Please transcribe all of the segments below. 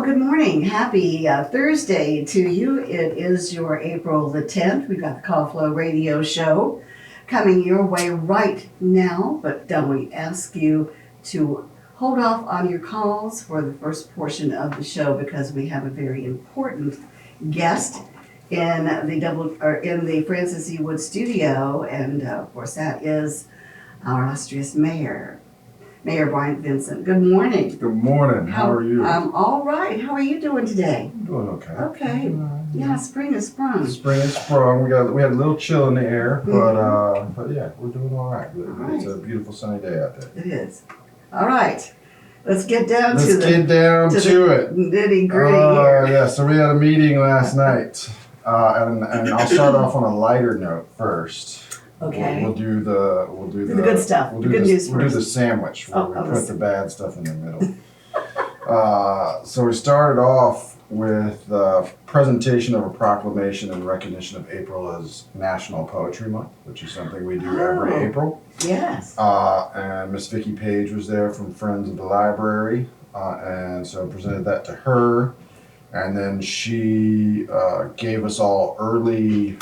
Well, good morning. Happy Thursday to you. It is your April the 10th. We've got the Call Flow Radio Show coming your way right now, but we ask you to hold off on your calls for the first portion of the show because we have a very important guest in the Francis E. Wood studio, and of course that is our illustrious mayor. Mayor Bryant Vincent. Good morning. Good morning. How are you? I'm all right. How are you doing today? I'm doing okay. Okay. Yeah, spring is sprung. Spring is sprung. We had a little chill in the air, but yeah, we're doing all right. It's a beautiful sunny day out there. It is. All right. Let's get down to it. Nitty gritty here. Yeah. So we had a meeting last night, and I'll start off on a lighter note first. Okay. We'll do the good stuff. We'll The do good news We'll do first. the sandwich where we put the bad stuff in the middle. So we started off with the presentation of a proclamation in recognition of April as National Poetry Month, which is something we do every April. Yes. And Miss Vicki Page was there from Friends of the Library, and so I presented that to her. And then she gave us all early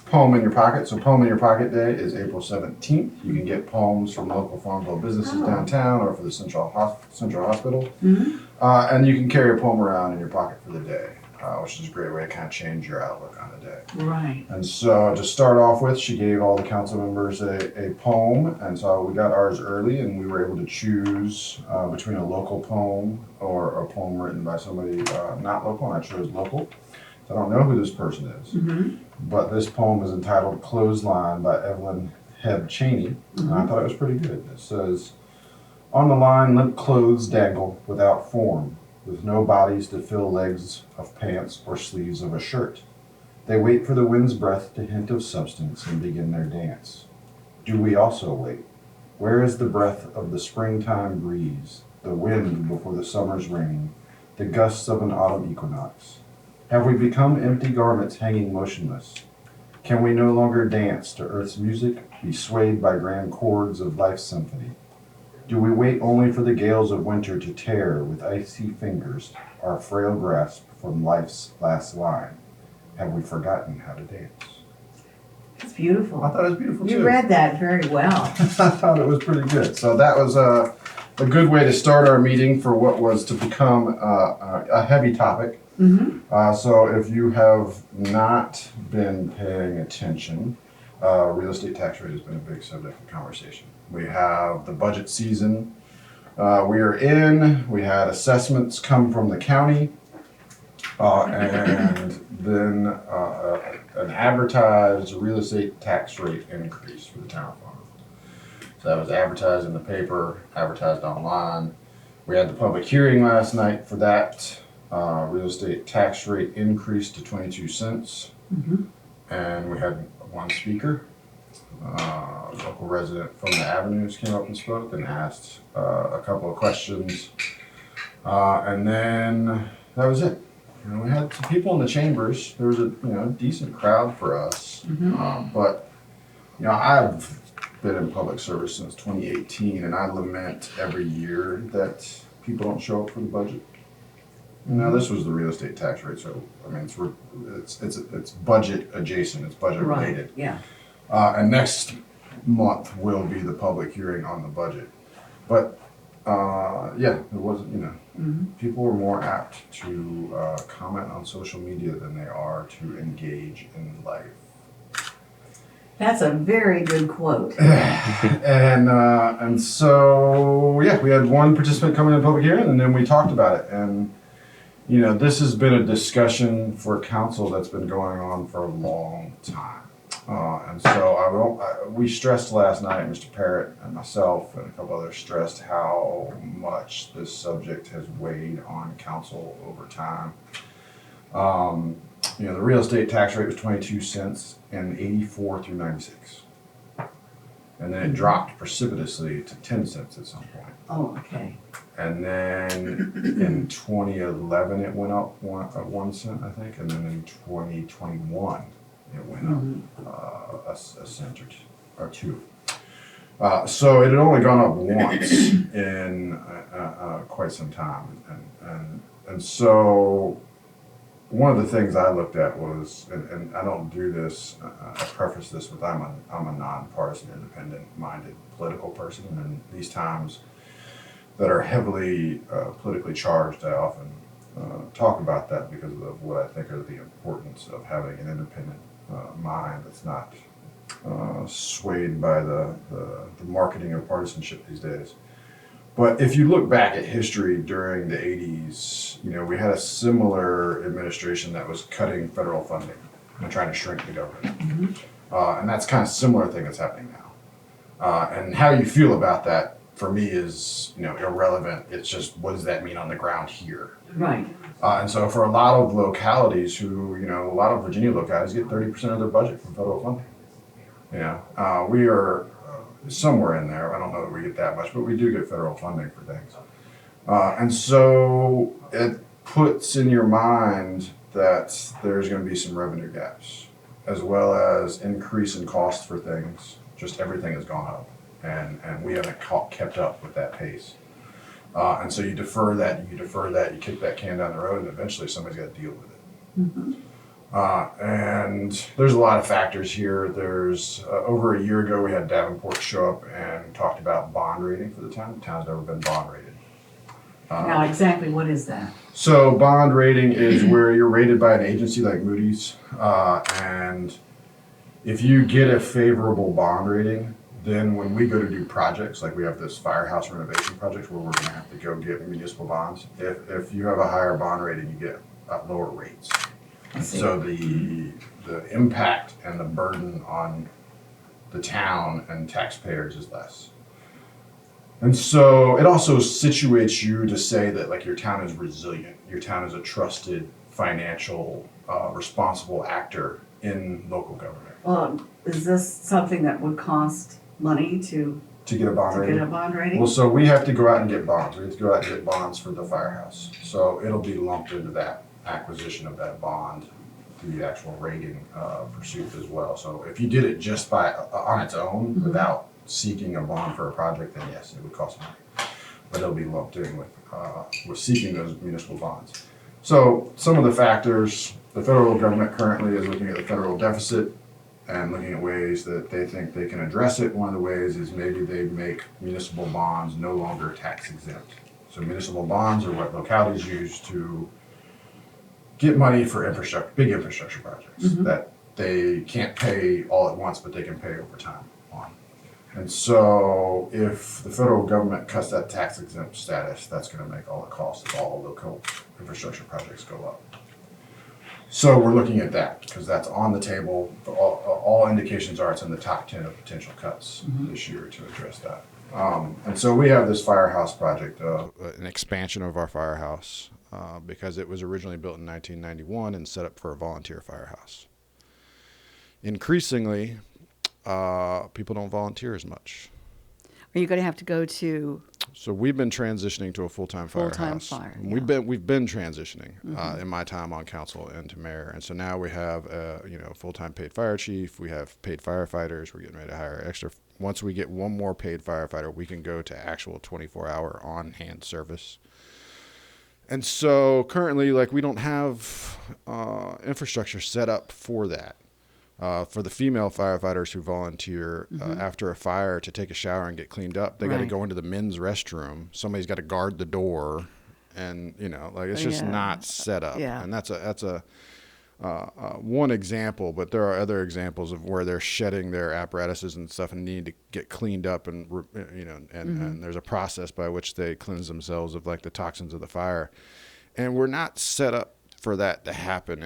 Poem in Your Pocket. So Poem in Your Pocket Day is April 17th. You can get poems from local Farmville businesses downtown or for the Central Hospital. Mm-hmm. And you can carry a poem around in your pocket for the day, which is a great way to kind of change your outlook on the day. Right. And so to start off with, she gave all the council members a poem. And so we got ours early and we were able to choose between a local poem or a poem written by somebody not local. And I chose local. I don't know who this person is, but this poem is entitled Clothesline by Evelyn Hebb Cheney, and I thought it was pretty good. It says, on the line, limp clothes dangle without form, with no bodies to fill legs of pants or sleeves of a shirt. They wait for the wind's breath to hint of substance and begin their dance. Do we also wait? Where is the breath of the springtime breeze, the wind before the summer's rain, the gusts of an autumn equinox? Have we become empty garments hanging motionless? Can we no longer dance to earth's music, be swayed by grand chords of life's symphony? Do we wait only for the gales of winter to tear with icy fingers our frail grasp from life's last line? Have we forgotten how to dance? It's beautiful. I thought it was beautiful too. You read that very well. I thought it was pretty good. So that was a good way to start our meeting for what was to become a heavy topic. So if you have not been paying attention, real estate tax rate has been a big subject of conversation. We have the budget season we are in. We had assessments come from the county, and then an advertised real estate tax rate increase for the town of Farmville. So that was advertised in the paper, advertised online. We had the public hearing last night for that. Real estate tax rate increased to 22 cents. And we had one speaker, a local resident from the Avenues came up and spoke and asked a couple of questions. And then that was it. We had some people in the chambers. There was a decent crowd for us. But I've been in public service since 2018, and I lament every year that people don't show up for the budget. Now this was the real estate tax rate, so I mean it's budget adjacent, it's budget related. Right. Yeah. And next month will be the public hearing on the budget. But it wasn't. People were more apt to comment on social media than they are to engage in life. That's a very good quote. and so we had one participant come in the public hearing, and then we talked about it. And this has been a discussion for council that's been going on for a long time. And so we stressed last night, Mr. Parrott and myself and a couple others stressed how much this subject has weighed on council over time. The real estate tax rate was 22 cents in 84 through 96. And then it dropped precipitously to 10 cents at some point. Oh, okay. And then in 2011, it went up 1 cent, I think. And then in 2021, it went up a cent or two. So it had only gone up once in quite some time. And And so one of the things I looked at was, and I don't do this, I preface this with I'm a nonpartisan, independent-minded political person, and these times that are heavily politically charged, I often talk about that because of what I think are the importance of having an independent mind that's not swayed by the marketing of partisanship these days. But if you look back at history during the 80s, you know, we had a similar administration that was cutting federal funding and trying to shrink the government. And that's kind of similar thing that's happening now. And how you feel about that, for me, is, you know, irrelevant. It's just, what does that mean on the ground here? Right. And so for a lot of localities who, you know, a lot of Virginia localities get 30% of their budget from federal funding. You know, we are somewhere in there. I don't know that we get that much, but we do get federal funding for things. And so it puts in your mind that there's going to be some revenue gaps, as well as increase in cost for things. Just everything has gone up, and we haven't kept up with that pace. And so you defer that, you kick that can down the road, and eventually somebody's got to deal with it. And there's a lot of factors here. There's over a year ago, we had Davenport show up and talked about bond rating for the town. The town's never been bond rated. Now, exactly what is that? So bond rating is where you're rated by an agency like Moody's, and if you get a favorable bond rating, then when we go to do projects, like we have this firehouse renovation project where we're going to have to go get municipal bonds. If you have a higher bond rating, you get lower rates. So the impact and the burden on the town and taxpayers is less. And so it also situates you to say that, like, your town is resilient. Your town is a trusted, financial, responsible actor in local government. Well, is this something that would cost money to get a bond rating? Get a bond rating? Well, so we have to go out and get bonds. We have to go out and get bonds for the firehouse. So it'll be lumped into that acquisition of that bond, the actual rating pursuit as well. So if you did it just by on its own without seeking a bond for a project, then yes, it would cost money. But it'll be lumped in with seeking those municipal bonds. So some of the factors, the federal government currently is looking at the federal deficit and looking at ways that they think they can address it. One of the ways is maybe they make municipal bonds no longer tax exempt. So municipal bonds are what localities use to get money for infrastructure, big infrastructure projects that they can't pay all at once, but they can pay over time on. And so if the federal government cuts that tax exempt status, that's going to make all the costs of all local infrastructure projects go up. So we're looking at that because that's on the table. All indications are it's in the top 10 of potential cuts this year to address that. And so we have this firehouse project, an expansion of our firehouse. Because it was originally built in 1991 and set up for a volunteer firehouse. Increasingly, people don't volunteer as much. Are you going to have to go to? So we've been transitioning to a full-time firehouse. We've been transitioning in my time on council and to mayor, and so now we have a full-time paid fire chief. We have paid firefighters. We're getting ready to hire extra. Once we get one more paid firefighter, we can go to actual 24-hour on-hand service. And so currently, like, we don't have infrastructure set up for that. For the female firefighters who volunteer after a fire to take a shower and get cleaned up, they got to go into the men's restroom. Somebody's got to guard the door, and it's just not set up. Yeah. And that's a one example, but there are other examples of where they're shedding their apparatuses and stuff and need to get cleaned up, and and there's a process by which they cleanse themselves of, like, the toxins of the fire, and we're not set up for that to happen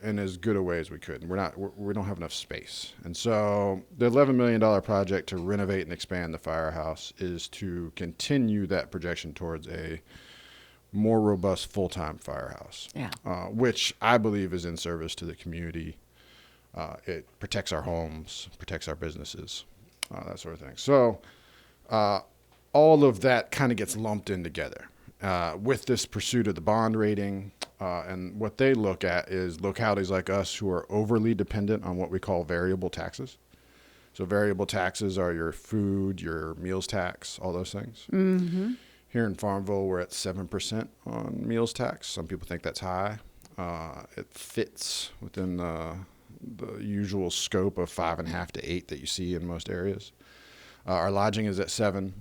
in as good a way as we could. We don't have enough space, and so the $11 million project to renovate and expand the firehouse is to continue that projection towards a more robust full-time firehouse, which I believe is in service to the community. It protects our homes, protects our businesses, that sort of thing. So all of that kind of gets lumped in together with this pursuit of the bond rating. And what they look at is localities like us who are overly dependent on what we call variable taxes. So variable taxes are your food, your meals tax, all those things. Here in Farmville, we're at 7% on meals tax. Some people think that's high. It fits within the usual scope of 5.5 to 8 that you see in most areas. Our lodging is at 7.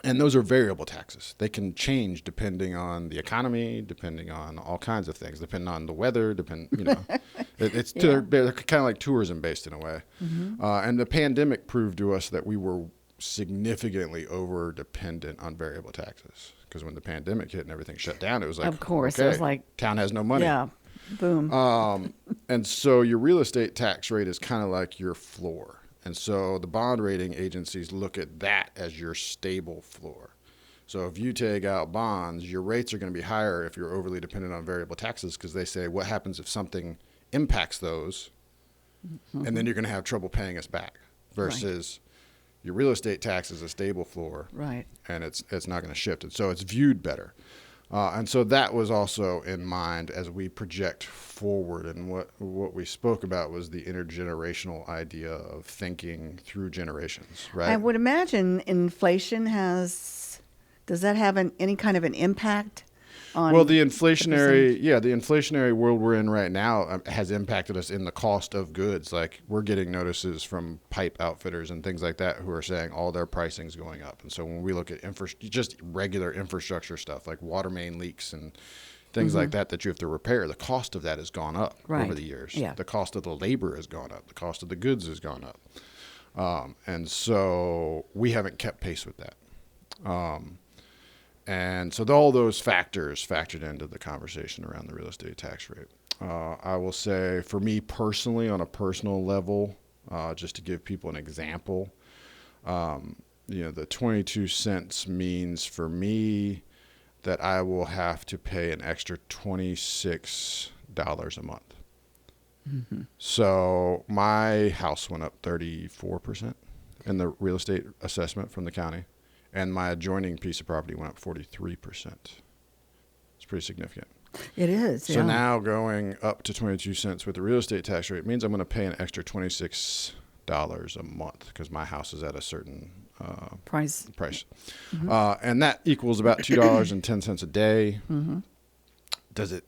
And those are variable taxes. They can change depending on the economy, depending on all kinds of things, depending on the weather, they're kind of like tourism based in a way. And the pandemic proved to us that we were significantly over dependent on variable taxes. Because when the pandemic hit and everything shut down, it was like, Of course, okay, it was like, town has no money. yeah, boom. And so your real estate tax rate is kind of like your floor. And so the bond rating agencies look at that as your stable floor. So if you take out bonds, your rates are going to be higher if you're overly dependent on variable taxes, because they say, what happens if something impacts those? And then you're going to have trouble paying us back, versus your real estate tax is a stable floor. Right. And it's not going to shift. And so it's viewed better. And so that was also in mind as we project forward. And what we spoke about was the intergenerational idea of thinking through generations, right? I would imagine inflation does that have any kind of an impact on? Well, the inflationary world we're in right now has impacted us in the cost of goods. Like, we're getting notices from pipe outfitters and things like that who are saying all their pricing's going up. And so when we look at just regular infrastructure stuff like water main leaks and things like that you have to repair, the cost of that has gone up over the years. Yeah. The cost of the labor has gone up. The cost of the goods has gone up. And so we haven't kept pace with that. And so all those factors factored into the conversation around the real estate tax rate. I will say, for me personally, on a personal level, just to give people an example, the 22 cents means for me that I will have to pay an extra $26 a month. So my house went up 34% in the real estate assessment from the county. And my adjoining piece of property went up 43%. It's pretty significant. It is. So now going up to 22 cents with the real estate tax rate means I'm going to pay an extra $26 a month because my house is at a certain price. And that equals about $2.10 a day. Does it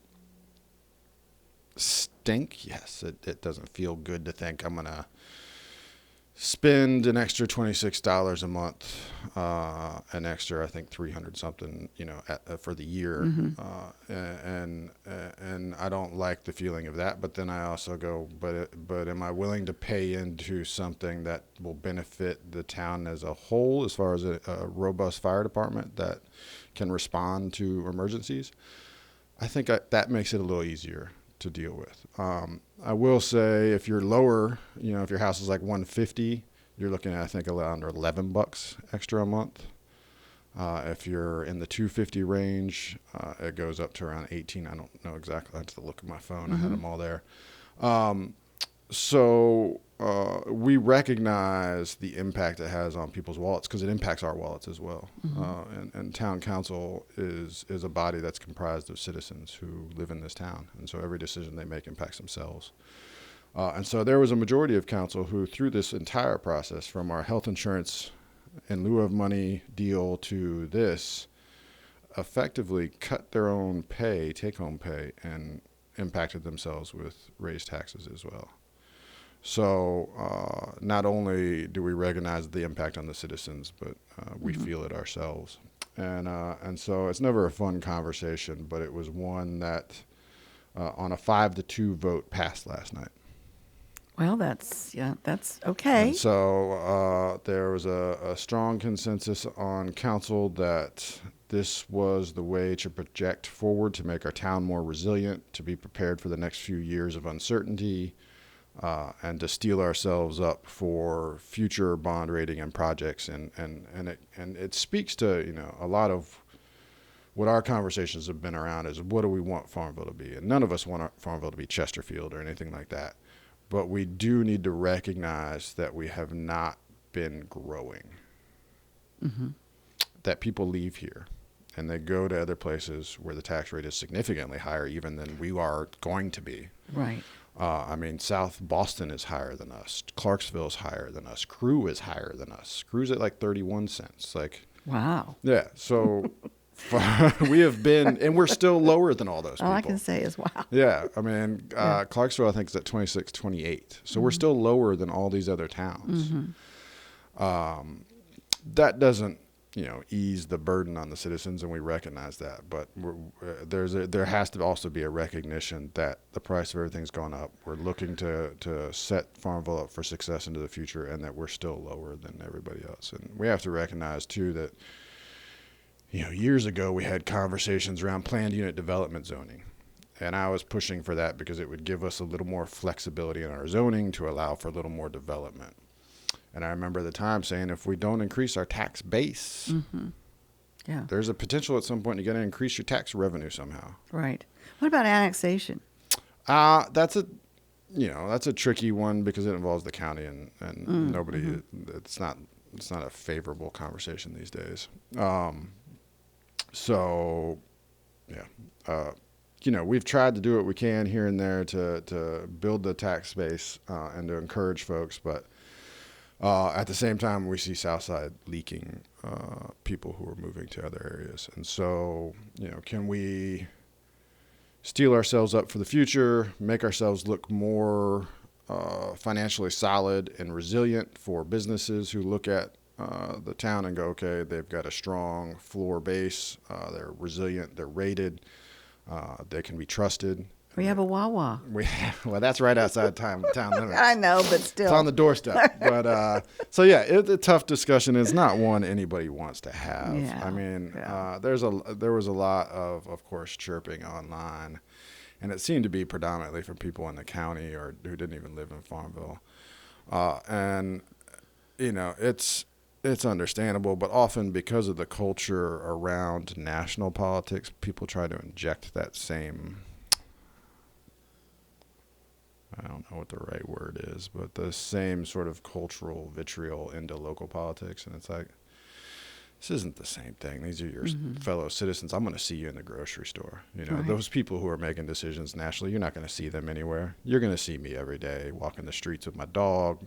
stink? Yes. It doesn't feel good to think I'm going to spend an extra $26 a month, an extra, I think, 300 something, for the year. And I don't like the feeling of that. But then I also go, but am I willing to pay into something that will benefit the town as a whole, as far as a robust fire department that can respond to emergencies? I think that makes it a little easier to deal with. I will say, if you're lower, if your house is like 150, you're looking at, I think, around $11 extra a month. If you're in the 250 range, it goes up to around 18. I don't know exactly. I have to look at my phone. I had them all there. So we recognize the impact it has on people's wallets, because it impacts our wallets as well. And town council is a body that's comprised of citizens who live in this town. And so every decision they make impacts themselves. And so there was a majority of council who, through this entire process, from our health insurance in lieu of money deal to this, effectively cut their own pay, take-home pay, and impacted themselves with raised taxes as well. So not only do we recognize the impact on the citizens, but we feel it ourselves. And so it's never a fun conversation, but it was one that on a 5-2 vote passed last night. Well, that's okay. And so there was a strong consensus on council that this was the way to project forward, to make our town more resilient, to be prepared for the next few years of uncertainty, and to steel ourselves up for future bond rating and projects. And it speaks to, a lot of what our conversations have been around is, what do we want Farmville to be? And none of us want Farmville to be Chesterfield or anything like that. But we do need to recognize that we have not been growing. That people leave here and they go to other places where the tax rate is significantly higher even than we are going to be. Right. South Boston is higher than us. Clarksville is higher than us. Crew is higher than us. Crew's at like 31 cents. Like, Wow. Yeah, so we have been, and we're still lower than all those people. All I can say is wow. Yeah, I mean, Clarksville, I think, is at 26, 28. So we're still lower than all these other towns. That doesn't, ease the burden on the citizens, and we recognize that. But there has to also be a recognition that the price of everything's gone up. We're looking to set Farmville up for success into the future, and that we're still lower than everybody else. And we have to recognize, too, that years ago we had conversations around planned unit development zoning. And I was pushing for that because it would give us a little more flexibility in our zoning to allow for a little more development. And I remember at the time saying, if we don't increase our tax base, Yeah. there's a potential at some point you're going to increase your tax revenue somehow. Right. What about annexation? That's a tricky one because it involves the county and nobody. It's not a favorable conversation these days. So, yeah, we've tried to do what we can here and there to build the tax base and to encourage folks, but at the same time, we see Southside leaking people who are moving to other areas. And so, can we steel ourselves up for the future, make ourselves look more financially solid and resilient for businesses who look at the town and go, okay, they've got a strong floor base, they're resilient, they're rated, they can be trusted. We have a Wawa. Well, that's right outside town limits. I know, but still. It's on the doorstep. But so yeah, it's a tough discussion. It's not one anybody wants to have. Yeah, I mean, yeah. there was a lot of course, chirping online, and it seemed to be predominantly from people in the county or who didn't even live in Farmville. And it's understandable, but often because of the culture around national politics, people try to inject that same, I don't know what the right word is, but the same sort of cultural vitriol into local politics. And it's like, this isn't the same thing. These are your fellow citizens. I'm going to see you in the grocery store. Right. Those people who are making decisions nationally, you're not going to see them anywhere. You're going to see me every day walking the streets with my dog,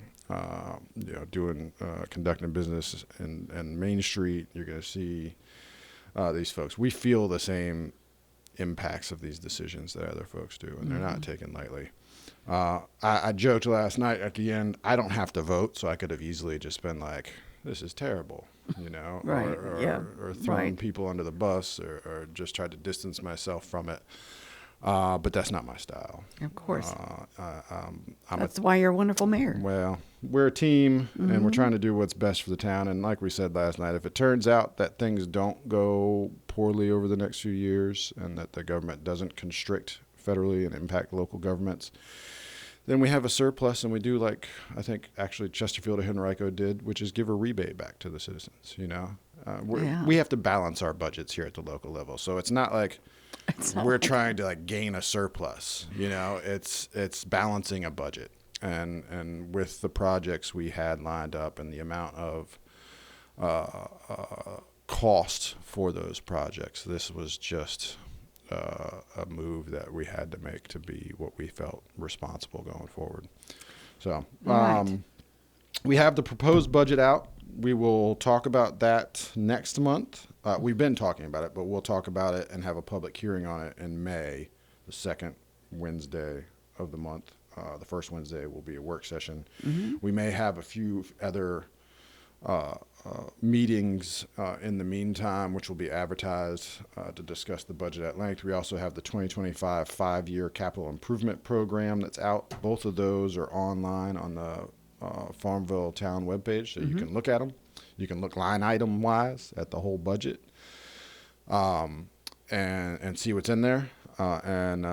conducting business in Main Street. You're going to see these folks. We feel the same impacts of these decisions that other folks do, and they're not taken lightly. I joked last night at the end, I don't have to vote, so I could have easily just been like, this is terrible, Right, or thrown right. people under the bus or just tried to distance myself from it. But that's not my style. Of course. I'm That's why you're a wonderful mayor. Well, we're a team, and we're trying to do what's best for the town. And like we said last night, if it turns out that things don't go poorly over the next few years and that the government doesn't constrict federally and impact local governments, then we have a surplus, and we do like I think actually Chesterfield or Henrico did, which is give a rebate back to the citizens. We have to balance our budgets here at the local level, so it's not like we're trying to like gain a surplus. It's balancing a budget, and with the projects we had lined up and the amount of cost for those projects, this was just a move that we had to make to be what we felt responsible going forward. So Right. we have the proposed budget out. We will talk about that next month. We've been talking about it, but we'll talk about it and have a public hearing on it in May, the second Wednesday of the month. The first Wednesday will be a work session. We may have a few other meetings in the meantime, which will be advertised to discuss the budget at length. We also have the 2025 5-year capital improvement program that's out. Both of those are online on the Farmville Town webpage, so you can look at them. You can look line item wise at the whole budget and see what's in there. And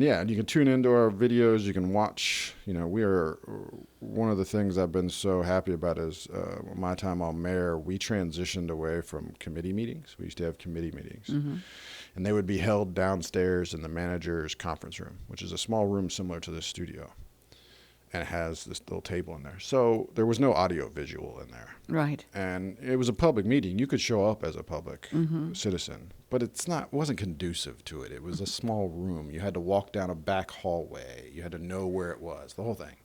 you can tune into our videos. You can watch. We are one of the things I've been so happy about is my time on mayor. We transitioned away from committee meetings. We used to have committee meetings, and they would be held downstairs in the manager's conference room, which is a small room similar to this studio, and it has this little table in there. So there was no audio visual in there. Right. And it was a public meeting. You could show up as a public citizen, but it wasn't conducive to it. It was a small room. You had to walk down a back hallway. You had to know where it was, the whole thing.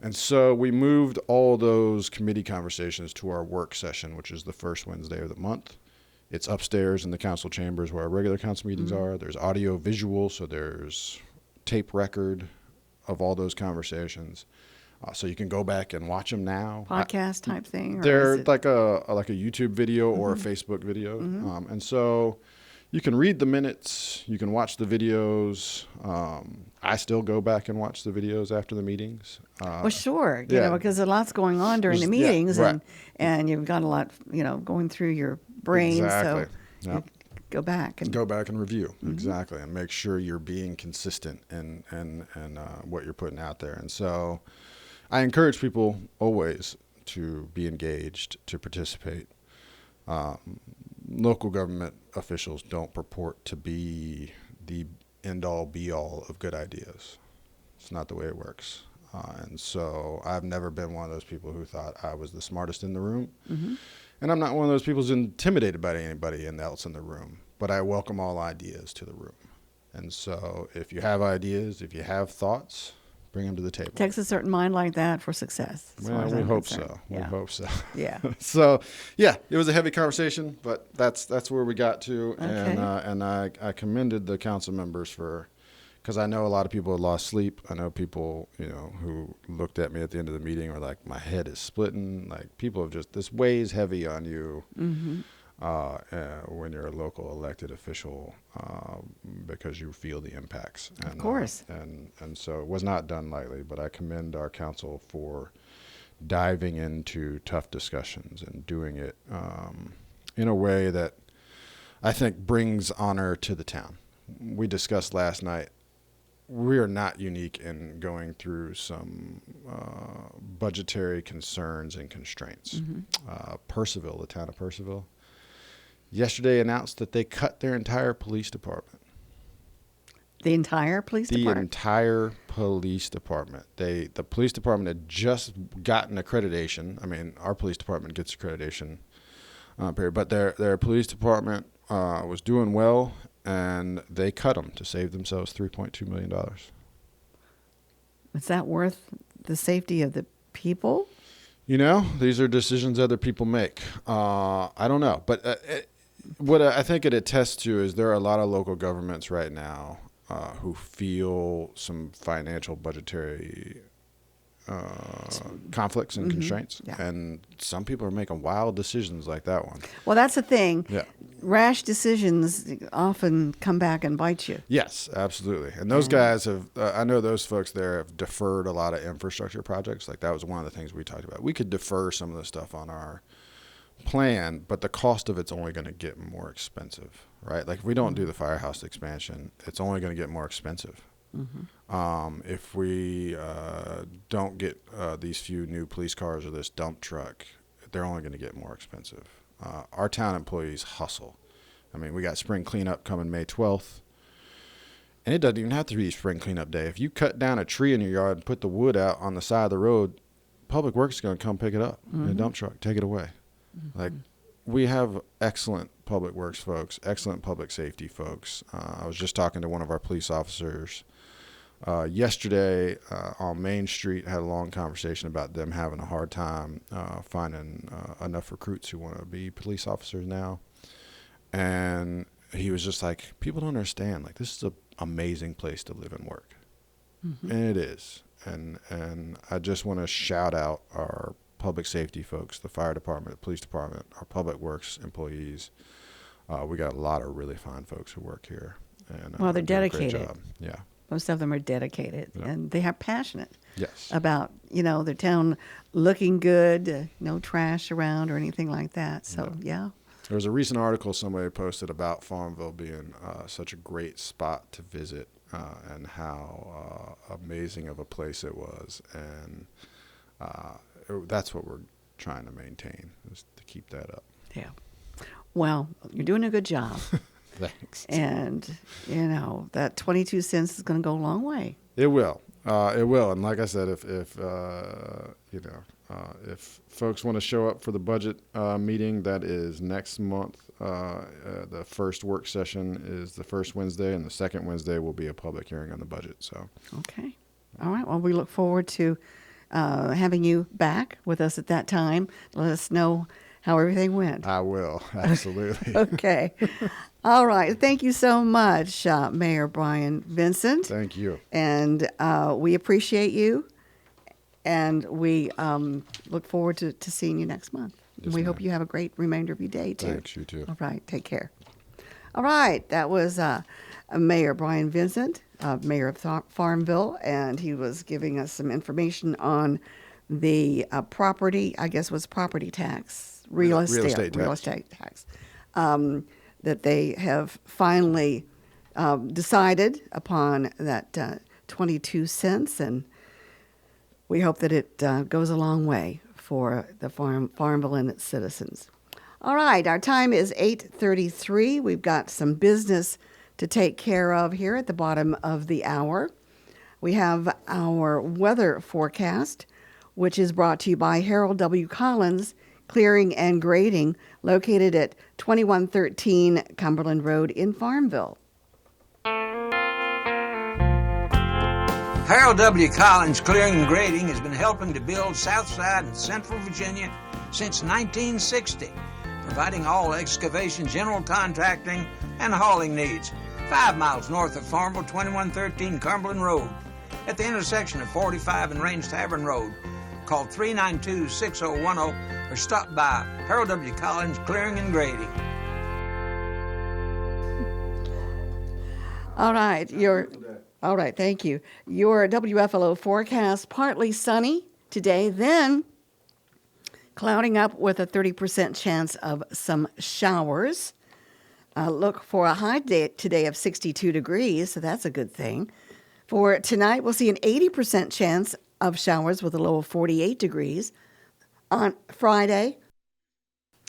And so we moved all those committee conversations to our work session, which is the first Wednesday of the month. It's upstairs in the council chambers where our regular council meetings are. There's audio visual, so there's tape record of all those conversations. So you can go back and watch them now. Podcast type thing? Or They're is it, like a YouTube video or a Facebook video. And so you can read the minutes, you can watch the videos. I still go back and watch the videos after the meetings. well, sure, you yeah. know, because a lot's going on during the There's- yeah, meetings, right. and you've got a lot, you know, going through your brain. Exactly. So Yeah. you go back and Go back and review. Exactly. And make sure you're being consistent in what you're putting out there. And so I encourage people always to be engaged, to participate. Local government officials don't purport to be the end-all, be-all of good ideas. It's not the way it works. And so I've never been one of those people who thought I was the smartest in the room. And I'm not one of those people who's intimidated by anybody else in the room. But I welcome all ideas to the room. And so if you have ideas, if you have thoughts, bring them to the table. takes a certain mind like that for success. as far Well, as we I'm hope concerned. so. We Yeah. hope so. Yeah. So, yeah, it was a heavy conversation, but that's where we got to. Okay. And I commended the council members because I know a lot of people had lost sleep. I know people, who looked at me at the end of the meeting were like, my head is splitting. Like, people have this weighs heavy on you when you're a local elected official because you feel the impacts. And, Of course. And so it was not done lightly, but I commend our council for diving into tough discussions and doing it in a way that I think brings honor to the town. We discussed last night, we are not unique in going through some budgetary concerns and constraints. Purcellville, the town of Purcellville, yesterday announced that they cut their entire police department. The entire police The department. entire police department. The police department had just gotten accreditation. I mean, our police department gets accreditation, period. But their police department was doing well, and they cut them to save themselves $3.2 million. Is that worth the safety of the people? These are decisions other people make. I don't know. But what I think it attests to is there are a lot of local governments right now who feel some financial budgetary conflicts and constraints. Yeah. And some people are making wild decisions like that one. Well, that's the thing. Yeah. Rash decisions often come back and bite you. Yes, absolutely. And those guys have, I know those folks there have deferred a lot of infrastructure projects. Like that was one of the things we talked about. We could defer some of the stuff on our plan, but the cost of it's only going to get more expensive, right? Like if we don't do the firehouse expansion, it's only going to get more expensive. If we don't get these few new police cars or this dump truck, they're only going to get more expensive. Our town employees hustle. I mean, we got spring cleanup coming May 12th. And it doesn't even have to be spring cleanup day. If you cut down a tree in your yard and put the wood out on the side of the road, Public Works is going to come pick it up in a dump truck, take it away. Like, we have excellent Public Works folks, excellent public safety folks. I was just talking to one of our police officers yesterday on Main Street, had a long conversation about them having a hard time finding enough recruits who want to be police officers now. And he was just like, people don't understand. Like, this is an amazing place to live and work. And it is. And I just want to shout out our public safety folks, the fire department, the police department, our public works employees. We got a lot of really fine folks who work here. And Well, they're do a great dedicated. job. Yeah. Most of them are dedicated, Yeah. and they are passionate Yes. about, their town looking good, no trash around or anything like that. So, yeah. There was a recent article somebody posted about Farmville being such a great spot to visit and how amazing of a place it was. And that's what we're trying to maintain, is to keep that up. Yeah. Well, you're doing a good job. Thanks. And, that 22 cents is going to go a long way. It will. It will. And like I said, if folks want to show up for the budget meeting, that is next month. The first work session is the first Wednesday, and the second Wednesday will be a public hearing on the budget. So, Okay. All right. Well, we look forward to having you back with us at that time. Let us know how everything went. I will, absolutely. Okay. All right. Thank you so much, Mayor Brian Vincent. Thank you. And we appreciate you. And we look forward to seeing you next month. Yes, We ma'am. hope you have a great remainder of your day, too. Thanks, you too. All right. Take care. All right. That was Mayor Brian Vincent, Mayor of Farmville, and he was giving us some information on the property, I guess was property tax, real estate tax, that they have finally decided upon that 22 cents, and we hope that it goes a long way for the Farmville and its citizens. All right, our time is 8:33. We've got some business to take care of here at the bottom of the hour. We have our weather forecast, which is brought to you by Harold W. Collins Clearing and Grading, located at 2113 Cumberland Road in Farmville. Harold W. Collins Clearing and Grading has been helping to build Southside and Central Virginia since 1960, providing all excavation, general contracting, and hauling needs. 5 miles north of Farmville, 2113 Cumberland Road, at the intersection of 45 and Range Tavern Road. Call 392-6010 or stop by Harold W. Collins Clearing and Grading. All right, all right, thank you. Your WFLO forecast, partly sunny today, then clouding up with a 30% chance of some showers. Look for a high day today of 62 degrees, so that's a good thing. For tonight, we'll see an 80% chance of showers with a low of 48 degrees. On Friday,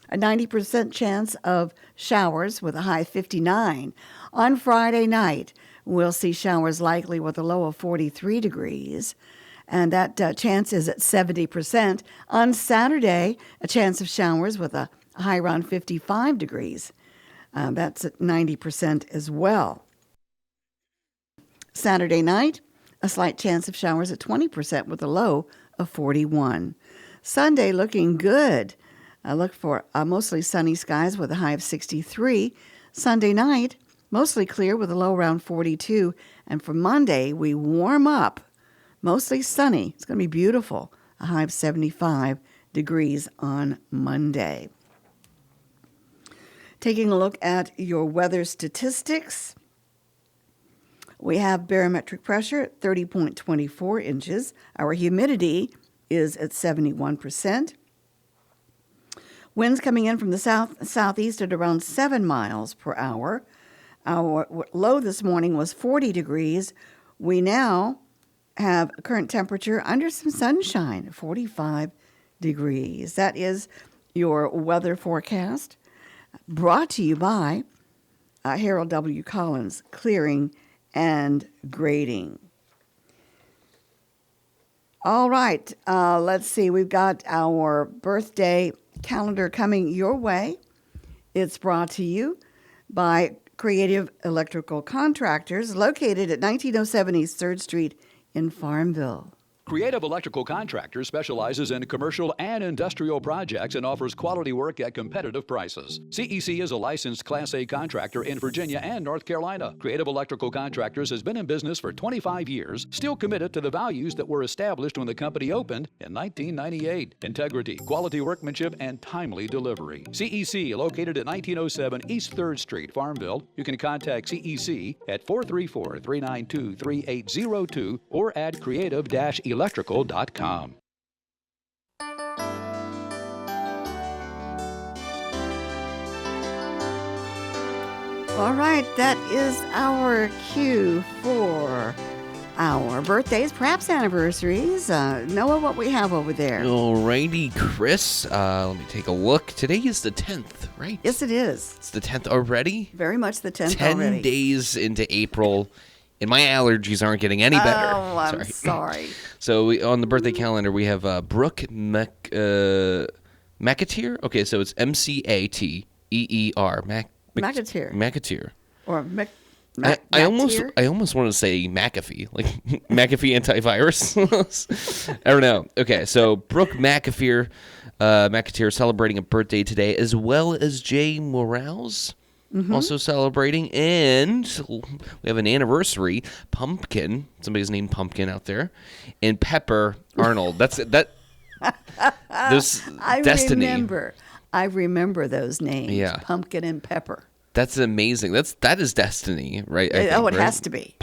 a 90% chance of showers with a high of 59. On Friday night, we'll see showers likely with a low of 43 degrees, and that chance is at 70%. On Saturday, a chance of showers with a high around 55 degrees. That's at 90% as well. Saturday night, a slight chance of showers at 20% with a low of 41. Sunday looking good. Look for mostly sunny skies with a high of 63. Sunday night, mostly clear with a low around 42. And for Monday, we warm up. Mostly sunny. It's going to be beautiful. A high of 75 degrees on Monday. Taking a look at your weather statistics, we have barometric pressure at 30.24 inches. Our humidity is at 71%. Winds coming in from the southeast at around 7 miles per hour. Our low this morning was 40 degrees. We now have a current temperature under some sunshine, 45 degrees. That is your weather forecast, brought to you by Harold W. Collins Clearing and Grading. All right, let's see. We've got our birthday calendar coming your way. It's brought to you by Creative Electrical Contractors, located at 1907 East 3rd Street in Farmville. Creative Electrical Contractors specializes in commercial and industrial projects and offers quality work at competitive prices. CEC is a licensed Class A contractor in Virginia and North Carolina. Creative Electrical Contractors has been in business for 25 years, still committed to the values that were established when the company opened in 1998. Integrity, quality workmanship, and timely delivery. CEC, located at 1907 East 3rd Street, Farmville. You can contact CEC at 434-392-3802 or at creative-electrical.com. All right, that is our cue for our birthdays, perhaps anniversaries. Noah, what we have over there? Alrighty, Chris. Let me take a look. Today is the 10th, right? Yes, it is. It's the 10th already? Very much the 10th 10 already. days into April, and my allergies aren't getting any better. Oh, I'm sorry. So on the birthday calendar, we have Brooke McAteer. Okay, so it's MCATEER. McAteer. McAteer. Or I almost want to say McAfee, like McAfee antivirus. I don't know. Okay, so Brooke McAteer celebrating a birthday today, as well as Jay Morales. Also celebrating, and we have an anniversary. Pumpkin, somebody's named Pumpkin out there, and Pepper Arnold. That's that. There's Destiny. I remember those names. Yeah. Pumpkin and Pepper. That's amazing. That is Destiny, right? It has to be.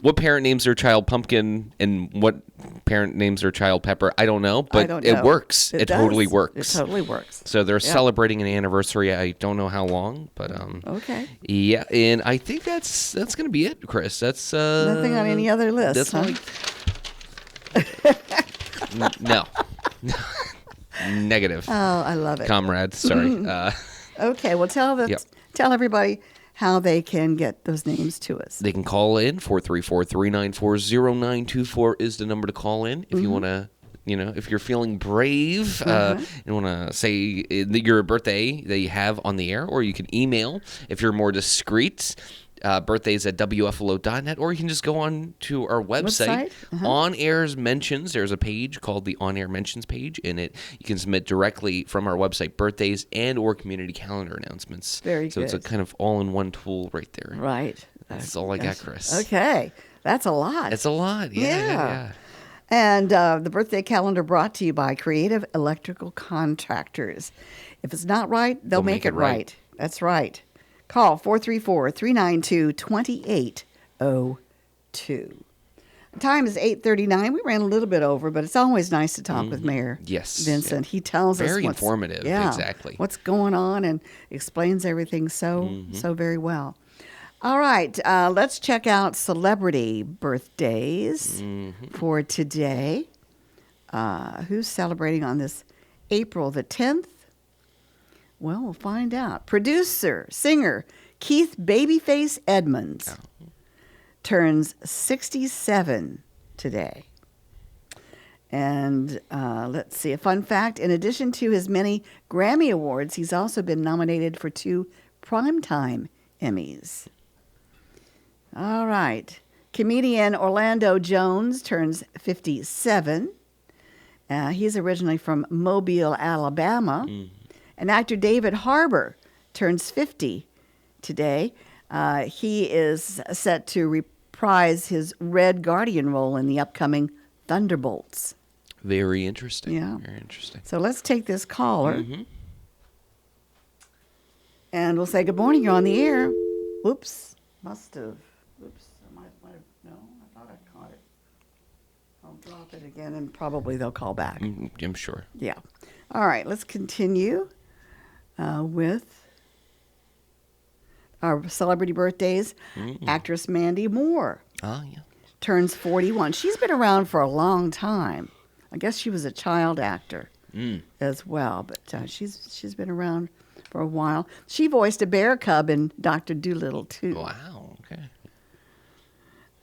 What parent names their child Pumpkin and what parent names their child Pepper? I don't know, but it works. It totally works. It totally works. So they're celebrating an anniversary. I don't know how long, but okay. Yeah, and I think that's going to be it, Chris. That's nothing on any other list. That's no. Negative. Oh, I love it. Comrade, sorry. Okay, well tell everybody how they can get those names to us. They can call in. 434-394-0924 is the number to call in if you want to, if you're feeling brave and want to say your birthday that you have on the air, or you can email if you're more discreet. Birthdays at WFLO.net, or you can just go on to our website. On Air's Mentions. There's a page called the On Air Mentions page, and you can submit directly from our website birthdays and or community calendar announcements. Very good. So it's a kind of all-in-one tool right there. Right. That's all I got, Chris. Okay. That's a lot. It's a lot. Yeah. And the birthday calendar brought to you by Creative Electrical Contractors. If it's not right, they'll make it right. That's right. Call 434-392-2802. Time is 8:39. We ran a little bit over, but it's always nice to talk with Mayor Vincent. He tells us very informative. Exactly. What's going on and explains everything so very well. All right, let's check out celebrity birthdays for today. Who's celebrating on this April the 10th? Well, we'll find out. Producer, singer Keith Babyface Edmonds turns 67 today. And let's see, a fun fact. In addition to his many Grammy Awards, he's also been nominated for 2 Primetime Emmys. All right. Comedian Orlando Jones turns 57. He's originally from Mobile, Alabama. And actor David Harbour turns 50 today. He is set to reprise his Red Guardian role in the upcoming Thunderbolts. Very interesting. Yeah. Very interesting. So let's take this caller. And we'll say, good morning, you're on the air. Whoops. Must have. Whoops. I might have. No, I thought I caught it. I'll drop it again and probably they'll call back. I'm sure. Yeah. All right, let's continue with our celebrity birthdays. Actress Mandy Moore turns 41. She's been around for a long time. I guess she was a child actor as well, but she's been around for a while. She voiced a bear cub in Dr. Dolittle, too. Wow, okay.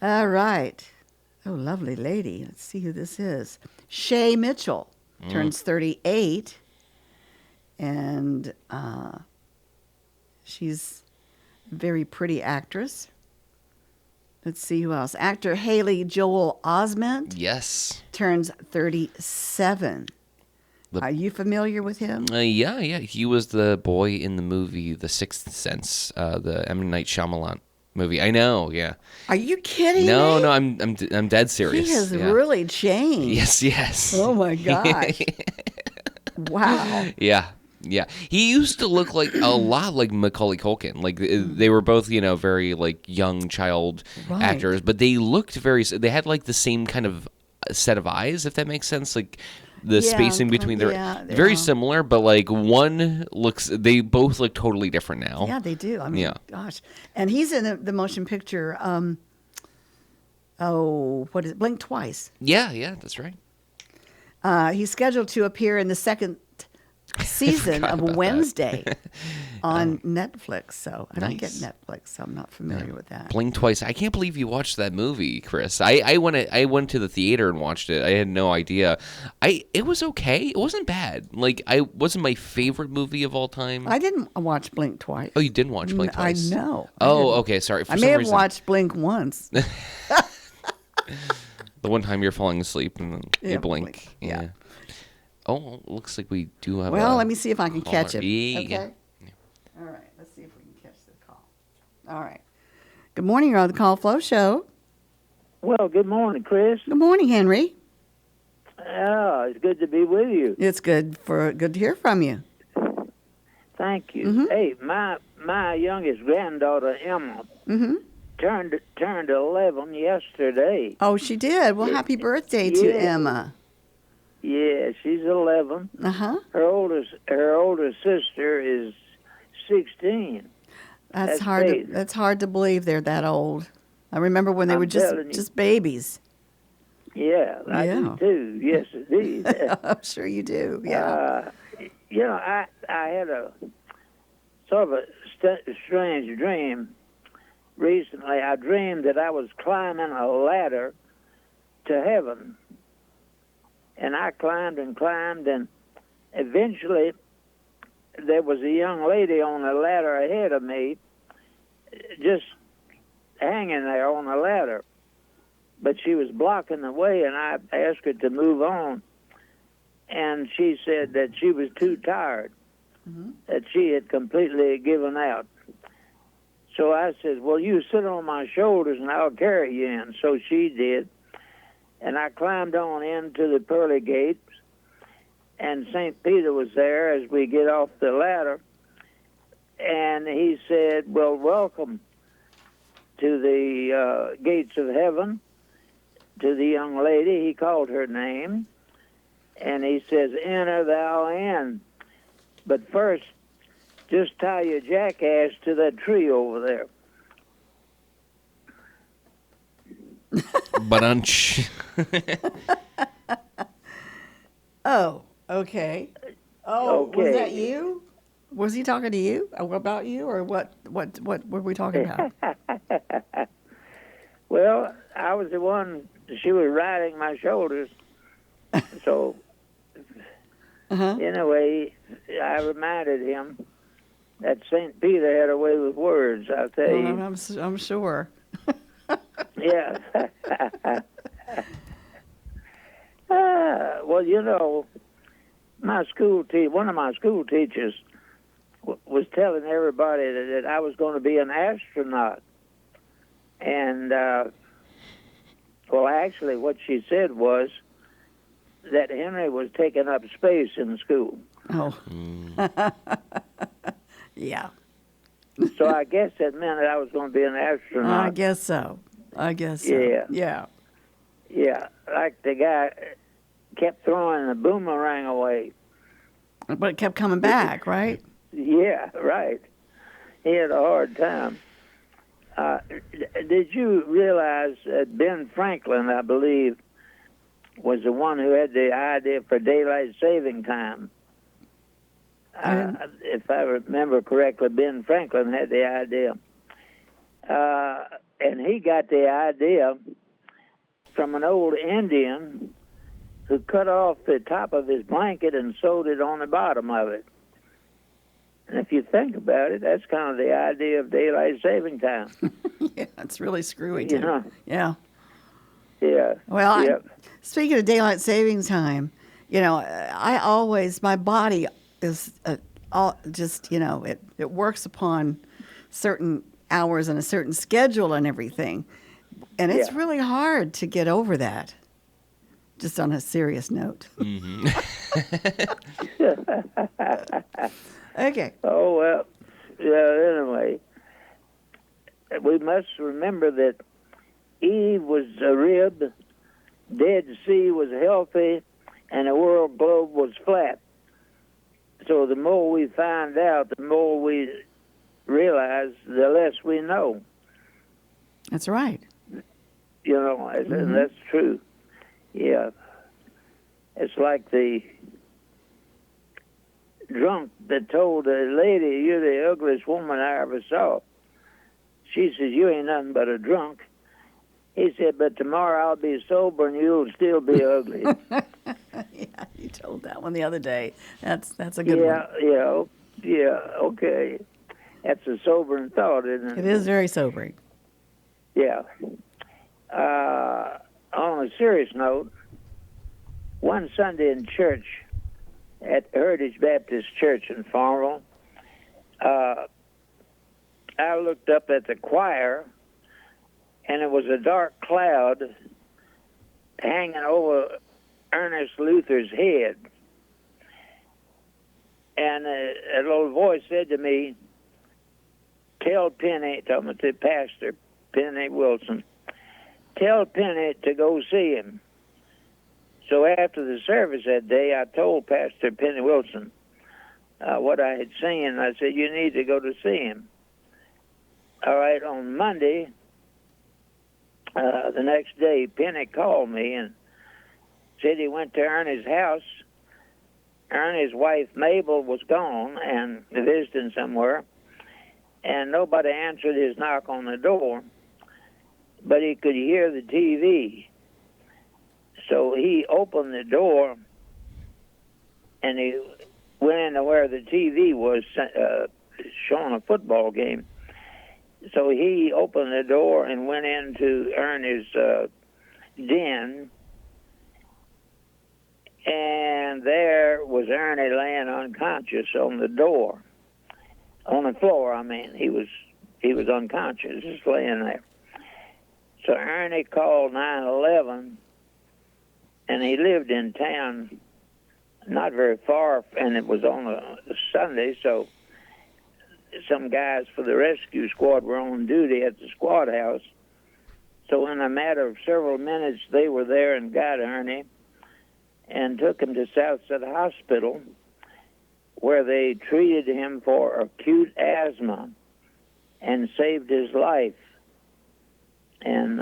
All right. Oh, lovely lady. Let's see who this is. Shay Mitchell turns 38, and she's a very pretty actress. Let's see who else. Actor Haley Joel Osment turns 37. Are you familiar with him? Yeah. He was the boy in the movie The Sixth Sense, the M. Night Shyamalan movie. I know, yeah. Are you kidding me? No, I'm dead serious. He has really changed. Yes. Oh my gosh. Wow. Yeah. He used to look like a lot like Macaulay Culkin. Like they were both, very like young child actors, but they looked they had like the same kind of set of eyes, if that makes sense. Like the spacing between very similar, but like they both look totally different now. Yeah, they do. I mean, gosh. And he's in the motion picture, what is it? Blink Twice. Yeah, that's right. He's scheduled to appear in the second season of about that. Wednesday on Netflix. So I don't get Nice. Netflix, so I'm not familiar with that. Blink Twice. I can't believe you watched that movie, Chris. I went to the theater and watched it. I had no idea. It was okay. It wasn't bad. Like, I wasn't my favorite movie of all time. I didn't watch Blink twice. Oh, you didn't watch Blink I Twice? know. Oh, okay. Sorry. For I some may have reason, watched Blink once. the one time you're falling asleep and then Yeah, you blink. blink. Yeah. Yeah. Oh, looks like we do have. Well, a let me see if I can catch caller. him. Yeah. Okay. All right. Let's see if we can catch the call. All right. Good morning. You're on the Call Flow Show. Well, good morning, Chris. Good morning, Henry. Oh, it's good to be with you. It's good to hear from you. Thank you. Mm-hmm. Hey, my youngest granddaughter Emma Mm-hmm. turned 11 yesterday. Oh, she did. Well, happy birthday to Yeah. Emma. Yeah, she's 11. Uh huh. Her older sister is 16. That's hard. great. That's hard to believe they're that old. I remember when they I'm were telling you. just babies. Yeah, I Yeah. do too. Yes, indeed. I'm sure you do. Yeah. You know, I had a sort of a strange dream recently. I dreamed that I was climbing a ladder to heaven. And I climbed, and eventually there was a young lady on the ladder ahead of me, just hanging there on the ladder. But she was blocking the way, and I asked her to move on. And she said that she was too tired, that she had completely given out. So I said, well, you sit on my shoulders and I'll carry you in. So she did. And I climbed on into the pearly gates, and St. Peter was there as we get off the ladder. And he said, well, welcome to the gates of heaven, to the young lady. He called her name. And he says, enter thou in. But first, just tie your jackass to that tree over there. Ba-dunch. Oh, okay. Oh, was Okay. that you? Was he talking to you about you, or what? What were we talking about? Well, I was the one, she was riding my shoulders. So, anyway, I reminded him that St. Peter had a way with words, I'll tell you. I'm sure. Yeah. Well, you know, one of my school teachers was telling everybody that I was going to be an astronaut. And, well, actually, what she said was that Henry was taking up space in school. Oh. Yeah. So I guess that meant that I was going to be an astronaut. I guess so. Yeah. Yeah. Yeah, like the guy kept throwing the boomerang away. But it kept coming back, right? Yeah, right. He had a hard time. Did you realize that Ben Franklin, I believe, was the one who had the idea for daylight saving time? If I remember correctly, Ben Franklin had the idea. And he got the idea from an old Indian who cut off the top of his blanket and sewed it on the bottom of it. And if you think about it, that's kind of the idea of daylight saving time. Yeah, it's really screwy, You too. know? Yeah. Yeah. Well, Yep. Speaking of daylight savings time, my body is it works upon certain hours and a certain schedule and everything. And it's Yeah. really hard to get over that, just on a serious note. Okay. Oh, well, yeah, anyway, we must remember that Eve was a rib, Dead Sea was healthy, and the world globe was flat. So the more we find out, the more we realize, the less we know. That's right. You know, and that's true. Yeah. It's like the drunk that told the lady, "You're the ugliest woman I ever saw." She says, "You ain't nothing but a drunk." He said, "But tomorrow I'll be sober and you'll still be ugly." Yeah, you told that one the other day. That's a good Yeah, one. okay. That's a sobering thought, isn't it? It is very sobering. Yeah. On a serious note, one Sunday in church at Heritage Baptist Church in Farmville, I looked up at the choir, and it was a dark cloud hanging over Ernest Luther's head. And a little voice said to me, "Tell Penny," talking to Pastor Penny Wilson, "tell Penny to go see him." So after the service that day, I told Pastor Penny Wilson what I had seen. I said, "You need to go to see him." All right, on Monday, the next day, Penny called me and said he went to Ernie's house. Ernie's wife, Mabel, was gone and visiting somewhere, and nobody answered his knock on the door, but he could hear the TV. So he opened the door, and he went into where the TV was showing a football game. So he opened the door and went into Ernie's den, and there was Ernie laying unconscious on the door, on the floor. I mean, he was unconscious, just laying there. So Ernie called 911, and he lived in town, not very far, and it was on a Sunday, so some guys for the rescue squad were on duty at the squad house. So in a matter of several minutes, they were there and got Ernie and took him to Southside Hospital, where they treated him for acute asthma and saved his life. And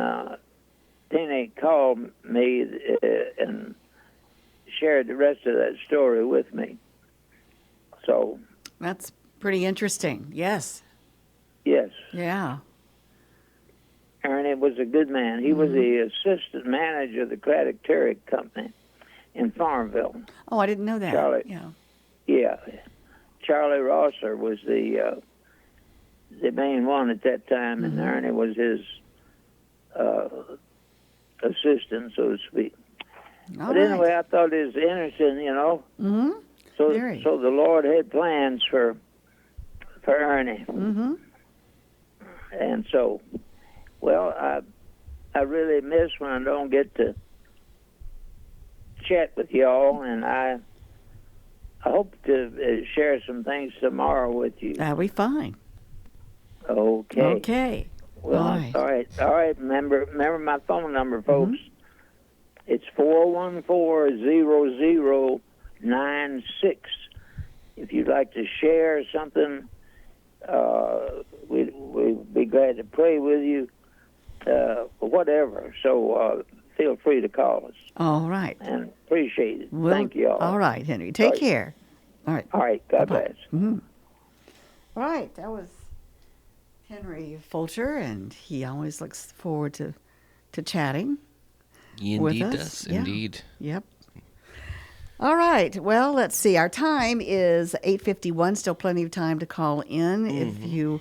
Penny called me and shared the rest of that story with me. So That's pretty interesting. Yes. yes, Yeah. Ernie was a good man. He was the assistant manager of the Craddock Terrier Company in Farmville. Oh, I didn't know that. Charlie. Yeah. Yeah, Charlie Rosser was the main one at that time, and Ernie was his assistant, so to speak. All But right. anyway, I thought it was interesting, you know. Mm-hmm. So, Very. so the Lord had plans for Ernie, Mm-hmm. and so, well, I really miss when I don't get to chat with y'all, and I hope to share some things tomorrow with you. That'll be fine. Okay. Okay. Well, All right. all right. Remember my phone number, folks. It's 414-0096. If you'd like to share something, we'd be glad to pray with you, whatever. So feel free to call us, All right. and appreciate it. Well, Thank you all. All right, Henry. Take Right. care. All right. All right. God Bye-bye. bless. All right. That was Henry Fulcher, and he always looks forward to chatting. He With indeed us? does. Yeah. Indeed. Yep. All right. Well, let's see. Our time is 8:51. Still plenty of time to call in if you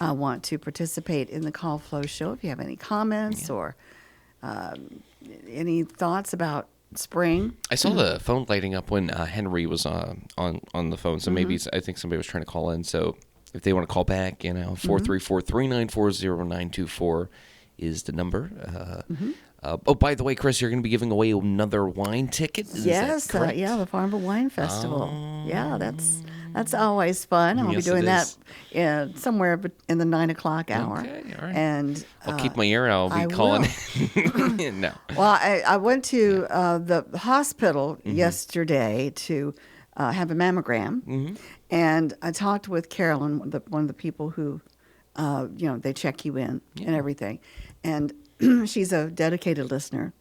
want to participate in the Call Flow Show. If you have any comments or any thoughts about spring. I saw the phone lighting up when Henry was on the phone, so maybe I think somebody was trying to call in. So if they want to call back, 434-394-0924 is the number. Oh, by the way, Chris, you're going to be giving away another wine ticket. Is Yes, that correct? yeah, the Farmville Wine Festival. Yeah, that's always fun. I'll Yes, be doing it that somewhere in the 9 o'clock hour. Okay, all right. And I'll keep my ear out. I'll I be calling. will. No. Well, I went to the hospital yesterday to have a mammogram, and I talked with Carolyn, one of the people who, they check you in and everything, and she's a dedicated listener,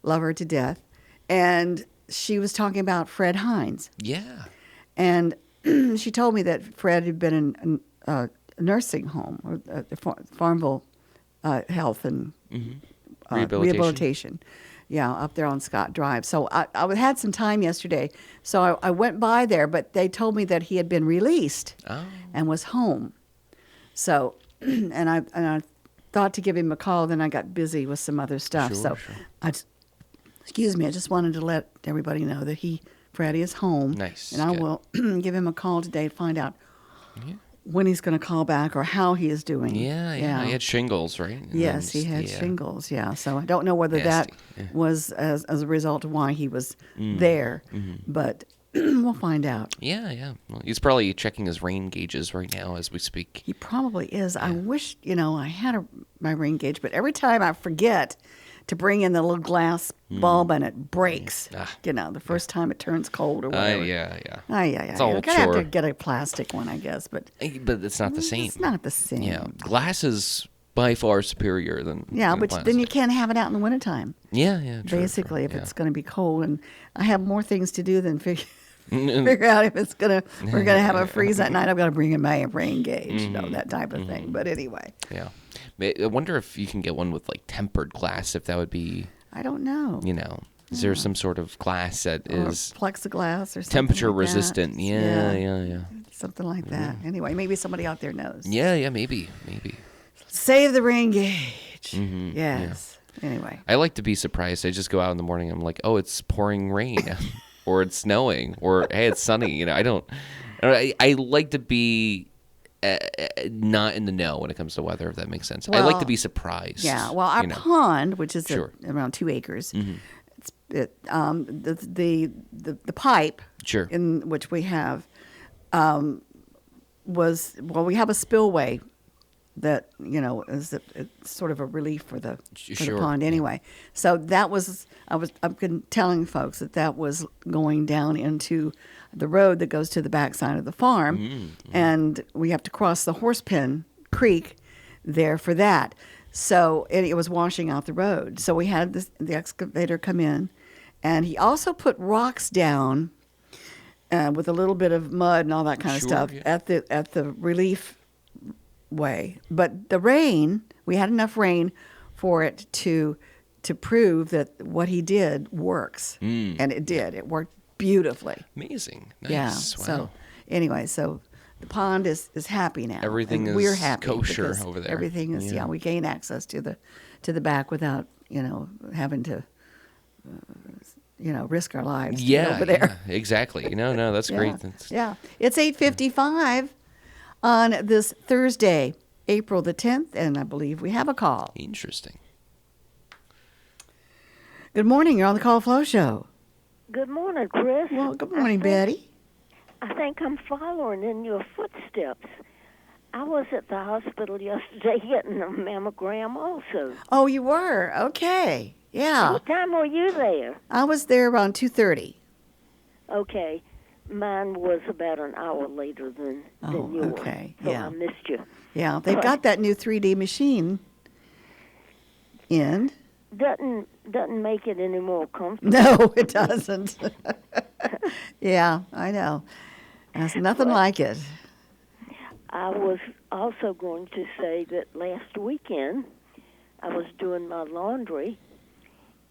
love her to death, and she was talking about Fred Hines. Yeah. And she told me that Fred had been in a nursing home, or Farmville Health and Rehabilitation. Yeah, up there on Scott Drive. So I had some time yesterday, so I went by there, but they told me that he had been released and was home. So, and I thought to give him a call, then I got busy with some other stuff. Sure, so, sure. Excuse me, I just wanted to let everybody know that Freddie is home. Nice, And I good. will give him a call today to find out when he's going to call back or how he is doing. Yeah. He had shingles, right? And Yes, then he had just- shingles. Yeah, so I don't know whether Nasty, that yeah. was as a result of why he was there, but we'll find out. Yeah. Well, he's probably checking his rain gauges right now as we speak. He probably is. I wish I had my rain gauge, but every time I forget to bring in the little glass bulb and it breaks. The first time it turns cold or whatever. Yeah. It's all I'm gonna have to chore. get a plastic one, I guess, but But it's not the same. it's not the same. Yeah, glass is by far superior than Yeah, but then you plastic. can't have it out in the wintertime. Yeah, true, Basically, true, if it's going to be cold, and I have more things to do than yeah. figure out if we're gonna have a freeze that night. I've got to bring in my rain gauge, that type of thing. But anyway, Yeah. I wonder if you can get one with like tempered glass, if that would be, I don't know. is there some sort of glass that Or is plexiglass or something temperature like that. resistant? Yeah. Something like that. Anyway, maybe somebody out there knows. Yeah, maybe. Save the rain gauge. Mm-hmm. Yes. Anyway. I like to be surprised. I just go out in the morning. I'm like, oh, it's pouring rain, or it's snowing, or hey, it's sunny. I like to be not in the know when it comes to weather, if that makes sense. I like to Well, be surprised. Yeah. Well, our pond, which is Sure. around 2 acres, the pipe Sure. in which we have we have a spillway that is it's sort of a relief for the Sure, pond anyway. So I've been telling folks that was going down into the road that goes to the backside of the farm, and we have to cross the Horsepen Creek there for that. So it was washing out the road. So we had the excavator come in, and he also put rocks down with a little bit of mud and all that kind of Sure, stuff yeah. at the relief way. But the rain, we had enough rain for it to prove that what he did works, and it did. It worked beautifully. Amazing. Nice. Yeah. Wow. So anyway, the pond is happy now. Everything and we're is happy kosher because over there. Everything is Yeah. we gain access to the back without having to risk our lives to get over there. Yeah, exactly. No, that's great. Yeah. It's 8:55 on this Thursday, April the 10th, and I believe we have a call. Interesting. Good morning. You're on the Call Flow Show. Good morning, Chris. Well, good morning, Betty. I think I'm following in your footsteps. I was at the hospital yesterday getting a mammogram also. Oh, you were? Okay. Yeah. What time were you there? I was there around 2:30. Okay. Mine was about an hour later than yours. okay. So Yeah. I missed you. Yeah, they've got that new 3D machine in. Doesn't make it any more comfortable. No, it doesn't. Yeah, I know. There's nothing like it. I was also going to say that last weekend I was doing my laundry,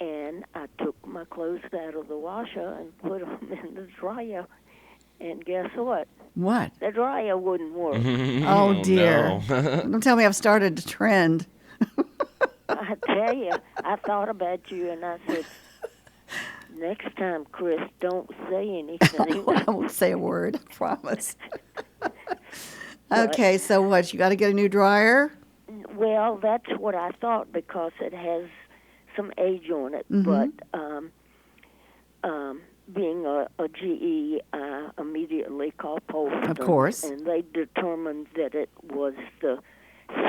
and I took my clothes out of the washer and put them in the dryer, and guess what? What? The dryer wouldn't work. Oh, dear. no. Don't tell me I've started a trend. I tell you, I thought about you, and I said, next time, Chris, don't say anything. I won't say a word, I promise. Okay, so what? You got to get a new dryer? Well, that's what I thought because it has some age on it. Mm-hmm. But being a GE, I immediately called Polston. Of course. And they determined that it was the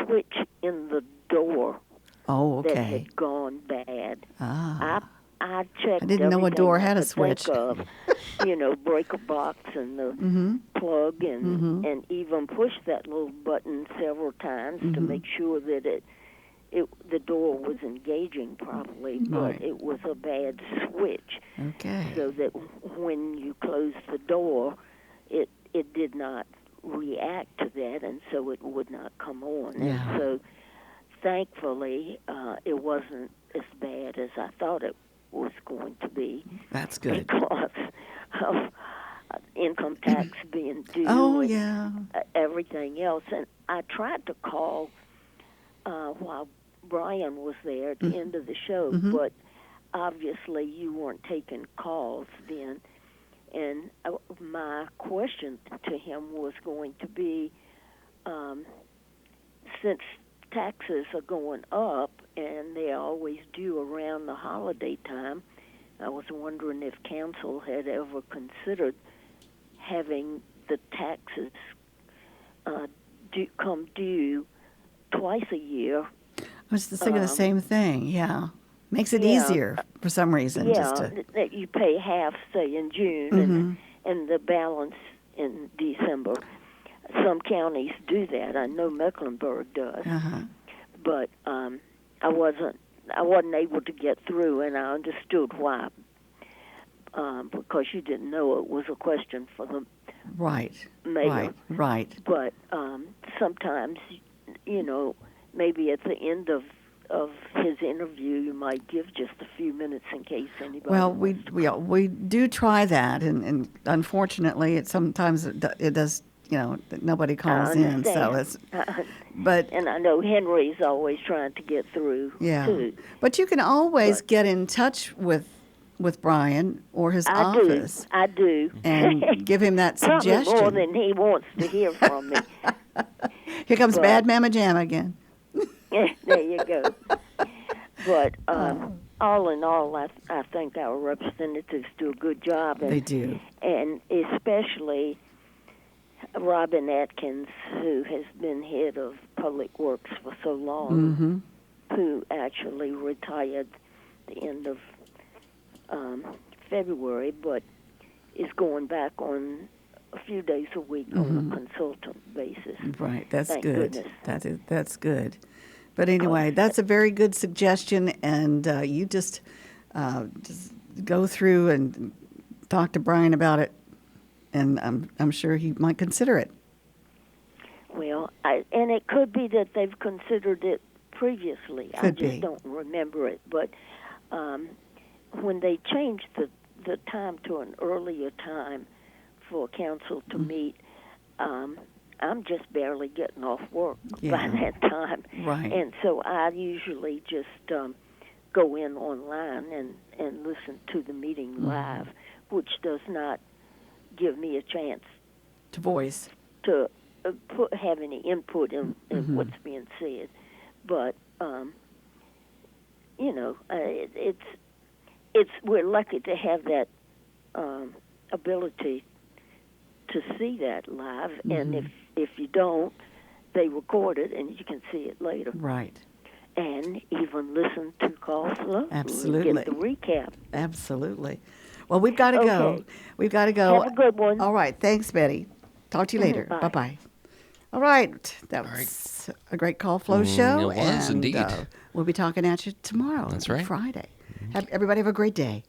switch in the door Oh, that okay. had gone bad. Ah. I checked. I didn't know a everything door I had a could think switch. Of, breaker box and the Mm-hmm. plug, and even pushed that little button several times Mm-hmm. to make sure that the door was engaging properly. Right. But it was a bad switch, Okay. so that when you closed the door, it did not react to that, and so it would not come on. Yeah. And so, thankfully, it wasn't as bad as I thought it was going to be. That's good. Because of income tax being due. Oh, and yeah. everything else. And I tried to call while Brian was there at the end of the show, but obviously you weren't taking calls then. And my question to him was going to be, since taxes are going up and they always do around the holiday time, I was wondering if council had ever considered having the taxes come due twice a year. I was just thinking the same thing. Yeah, makes it Yeah. easier for some reason. Yeah, Just to, that you pay half, say, in June and the balance in December. Some counties do that. I know Mecklenburg does. But I wasn't able to get through, and I understood why. Because you didn't know it was a question for the right. mayor. Right. But sometimes, maybe at the end of his interview, you might give just a few minutes in case anybody. Well, wants to we do try that, and unfortunately, sometimes it does. Nobody calls in, so it's. But and I know Henry's always trying to get through too. But you can always get in touch with Brian or his office. I do. And give him that suggestion. Probably more than he wants to hear from me. Here comes Bad Mama Jam again. There you go. But all in all, I think our representatives do a good job. They do. And especially Robin Atkins, who has been head of Public Works for so long, who actually retired the end of February, but is going back on a few days a week on a consultant basis. Right, that's Thank good. goodness. That's good. But anyway, that's a very good suggestion, and you just go through and talk to Brian about it, and I'm sure he might consider it. Well, and it could be that they've considered it previously. I just don't remember it. But when they changed the time to an earlier time for council to meet, I'm just barely getting off work by that time. Right. And so I usually just go in online and listen to the meeting live, which does not give me a chance to voice, to have any input in what's being said. But we're lucky to have that ability to see that live, and if you don't, they record it and you can see it later. Right. And even listen to calls locally. Absolutely. Get the recap. Absolutely. Well, we've got to go. Okay. We've got to go. Have a good one. All right. Thanks, Betty. Talk to you later. Bye. Bye-bye. All right. That was a great Call Flow show. It was, and, indeed. We'll be talking at you tomorrow. That's right. Friday. Everybody have a great day.